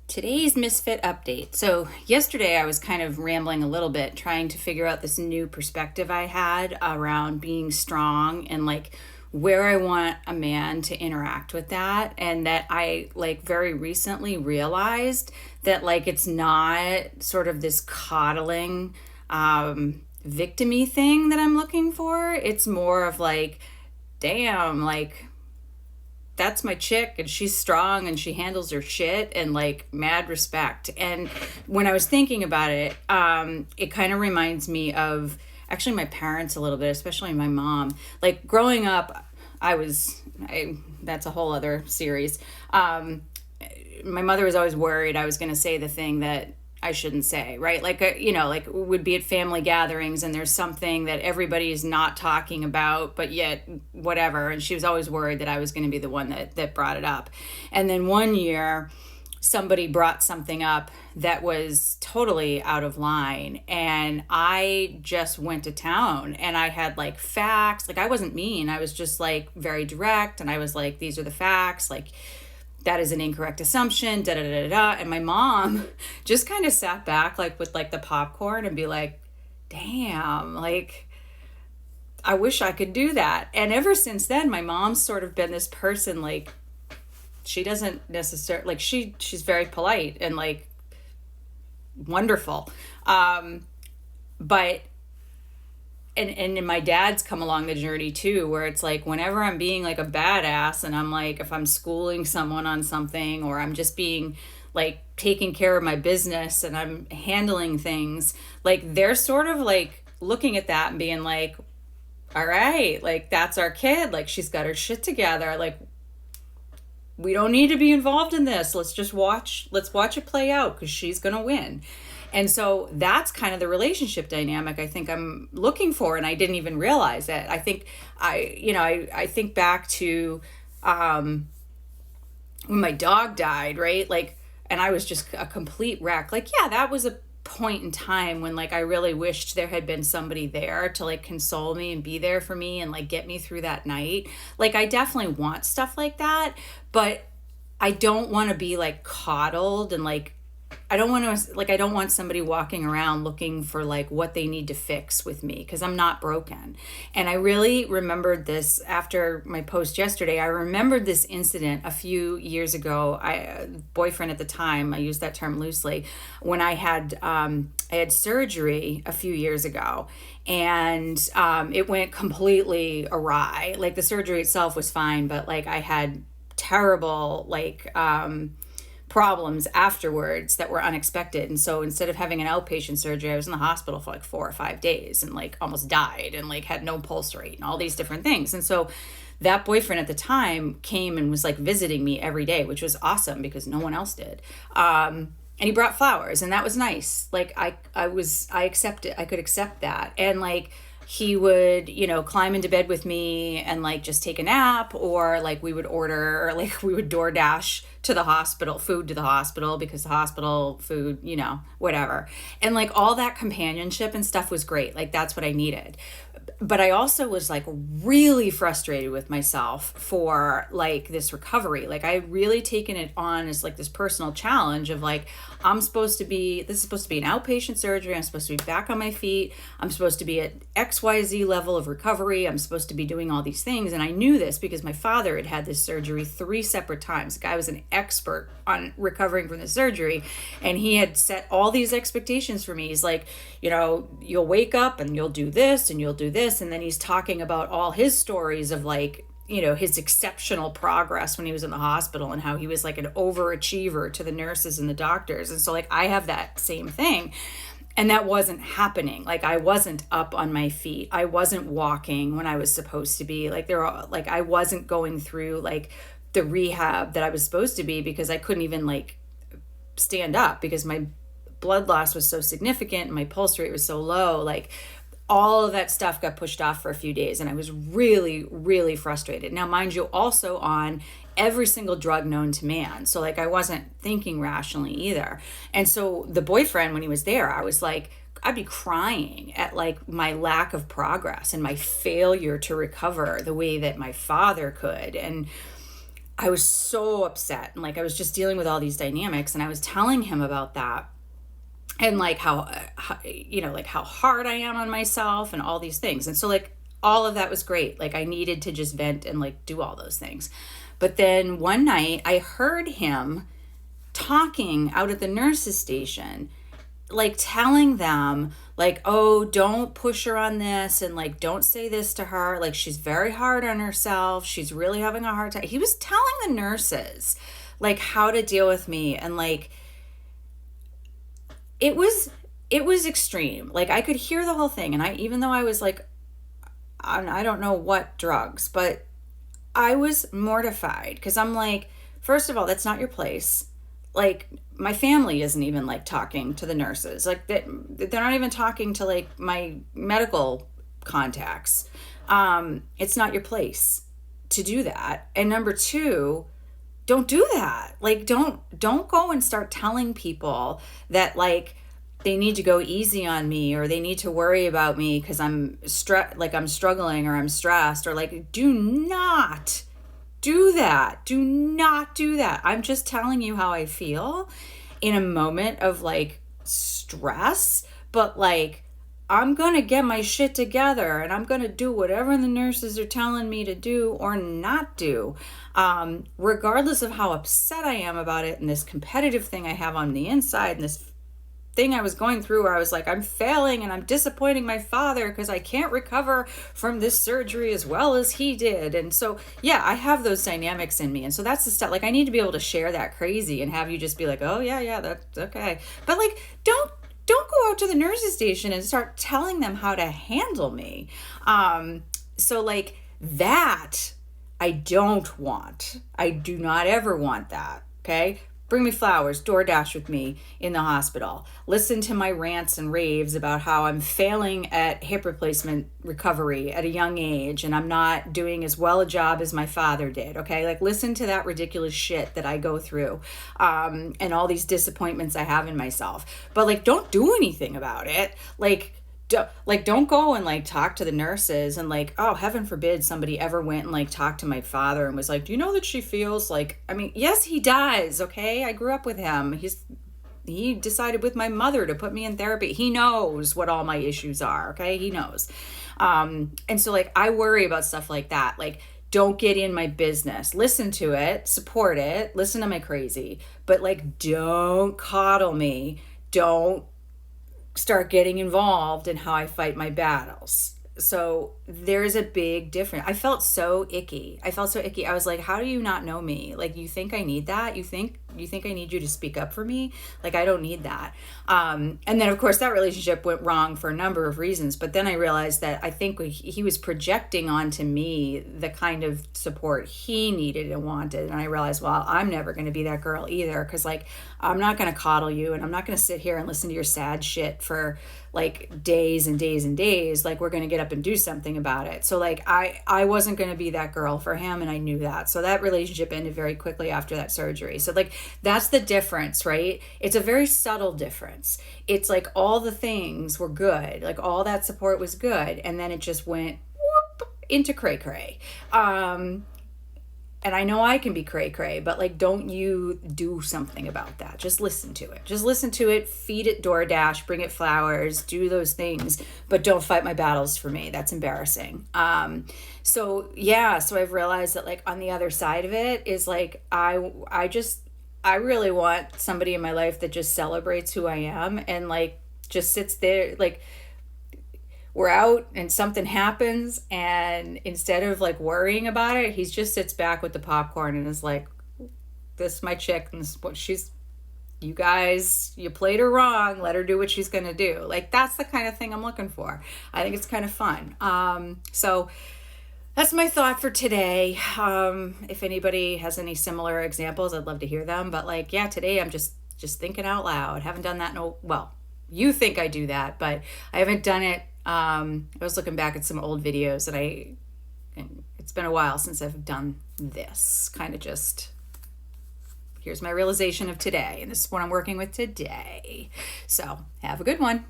Today's Misfit update. So, yesterday I was kind of rambling a little bit, trying to figure out this new perspective I had around being strong and like where I want a man to interact with that. And that I like very recently realized that like it's not sort of this coddling, victimy thing that I'm looking for. It's more of like, damn, like that's my chick and she's strong and she handles her shit and like mad respect. And when I was thinking about it, it kind of reminds me of actually my parents a little bit, especially my mom. Like growing up, that's a whole other series. My mother was always worried I was going to say the thing that I shouldn't say, right? Like, like would be at family gatherings and there's something that everybody is not talking about, but yet whatever. And she was always worried that I was going to be the one that brought it up. And then one year, somebody brought something up that was totally out of line. And I just went to town and I had like facts. Like, I wasn't mean. I was just like very direct. And I was like, these are the facts. Like, that is an incorrect assumption, da da da da. And my mom just kind of sat back, like with like the popcorn, and be like, damn, like, I wish I could do that. And ever since then, my mom's sort of been this person, like, she doesn't necessarily, like, she's very polite and like wonderful. But and my dad's come along the journey too, where it's like whenever I'm being like a badass and I'm like, if I'm schooling someone on something or I'm just being like taking care of my business and I'm handling things, like they're sort of like looking at that and being like, all right, like that's our kid, like she's got her shit together, like we don't need to be involved in this, let's watch it play out because she's gonna win. And so that's kind of the relationship dynamic I think I'm looking for, and I didn't even realize it. I think I think back to when my dog died, right? Like, and I was just a complete wreck. Like, yeah, that was a point in time when like I really wished there had been somebody there to like console me and be there for me and like get me through that night. Like, I definitely want stuff like that, but I don't want to be like coddled and like I don't want to, like, I don't want somebody walking around looking for like what they need to fix with me because I'm not broken. And I really remembered this after my post yesterday. I remembered this incident a few years ago. Boyfriend at the time, I use that term loosely, when I had surgery a few years ago, and it went completely awry. Like, the surgery itself was fine, but like I had terrible like problems afterwards that were unexpected. And so instead of having an outpatient surgery, I was in the hospital for like 4 or 5 days and like almost died and like had no pulse rate and all these different things. And so that boyfriend at the time came and was like visiting me every day, which was awesome because no one else did. And he brought flowers, and that was nice. Like, I could accept that. And like, he would, climb into bed with me and like just take a nap, or like we would order, or like we would DoorDash to the hospital, food to the hospital because the hospital food, whatever. And like all that companionship and stuff was great. Like, that's what I needed. But I also was like really frustrated with myself for like this recovery. Like, I really taken it on as like this personal challenge of like, this is supposed to be an outpatient surgery. I'm supposed to be back on my feet. I'm supposed to be at XYZ level of recovery. I'm supposed to be doing all these things. And I knew this because my father had this surgery 3 separate times. The guy was an expert on recovering from the surgery. And he had set all these expectations for me. He's like, you'll wake up and you'll do this and you'll do this. And then he's talking about all his stories of like, his exceptional progress when he was in the hospital and how he was like an overachiever to the nurses and the doctors. And so like, I have that same thing. And that wasn't happening. Like, I wasn't up on my feet. I wasn't walking when I was supposed to be. Like, I wasn't going through like the rehab that I was supposed to be because I couldn't even like stand up because my blood loss was so significant and my pulse rate was so low. Like, all of that stuff got pushed off for a few days, and I was really, really frustrated. Now, mind you, also on every single drug known to man. So like, I wasn't thinking rationally either. And so the boyfriend, when he was there, I was like, I'd be crying at like my lack of progress and my failure to recover the way that my father could. And I was so upset, and like I was just dealing with all these dynamics, and I was telling him about that, and like how you know, like how hard I am on myself and all these things. And so like all of that was great. Like I needed to just vent and like do all those things. But then one night I heard him talking out at the nurses station, like telling them like, oh, don't push her on this, and like don't say this to her, like she's very hard on herself, she's really having a hard time. He was telling the nurses like how to deal with me, and like it was extreme. Like I could hear the whole thing, and I, even though I was like I don't know what drugs, but I was mortified because I'm like, first of all, that's not your place. Like my family isn't even like talking to the nurses. Like they're not even talking to like my medical contacts. It's not your place to do that. And number two, don't do that. Like don't go and start telling people that like they need to go easy on me, or they need to worry about me because I'm struggling, or I'm stressed, or like do not do that. Do not do that. I'm just telling you how I feel in a moment of like stress, but like I'm going to get my shit together, and I'm going to do whatever the nurses are telling me to do or not do, regardless of how upset I am about it, and this competitive thing I have on the inside, and this thing I was going through where I was like, I'm failing and I'm disappointing my father because I can't recover from this surgery as well as he did. And so, yeah, I have those dynamics in me. And so that's the stuff, like I need to be able to share that crazy and have you just be like, oh yeah, that's okay. But like, don't go out to the nurses station and start telling them how to handle me. So like that, I don't want. I do not ever want that. Okay. Bring me flowers, DoorDash with me in the hospital. Listen to my rants and raves about how I'm failing at hip replacement recovery at a young age, and I'm not doing as well a job as my father did, okay? Like, listen to that ridiculous shit that I go through, and all these disappointments I have in myself. But, like, don't do anything about it. Don't go and like talk to the nurses and like, oh, heaven forbid somebody ever went and like talked to my father and was like, do you know that she feels like, I mean, yes, he does. Okay. I grew up with him. He decided with my mother to put me in therapy. He knows what all my issues are. Okay. He knows. And so like, I worry about stuff like that. Like, don't get in my business. Listen to it, support it, listen to my crazy, but like, don't coddle me. Don't start getting involved in how I fight my battles. So there's a big difference. I felt so icky. I was like, how do you not know me? Like, you think I need that? You think I need you to speak up for me? Like, I don't need that. And then of course that relationship went wrong for a number of reasons. But then I realized that I think he was projecting onto me the kind of support he needed and wanted. And I realized, well, I'm never going to be that girl either. Cause like, I'm not going to coddle you, and I'm not going to sit here and listen to your sad shit for like days and days and days. Like, we're going to get up and do something about it. So like, I wasn't going to be that girl for him, and I knew that. So that relationship ended very quickly after that surgery. So like, that's the difference, right? It's a very subtle difference. It's like all the things were good, like all that support was good, and then it just went whoop into cray cray. And I know I can be cray cray, but like, don't you do something about that. Just listen to it. Just listen to it, feed it DoorDash, bring it flowers, do those things, but don't fight my battles for me. That's embarrassing. So I've realized that like on the other side of it is like, I really want somebody in my life that just celebrates who I am and like just sits there, like we're out and something happens, and instead of like worrying about it, he just sits back with the popcorn and is like, this is my chick, and this is what you guys, you played her wrong, let her do what she's gonna do. Like, that's the kind of thing I'm looking for. I think it's kind of fun. So that's my thought for today. If anybody has any similar examples, I'd love to hear them. But like, yeah, today I'm just thinking out loud. Haven't done that well, you think I do that, but I haven't done it. I was looking back at some old videos, and it's been a while since I've done this. Kind of just, here's my realization of today, and this is what I'm working with today. So have a good one.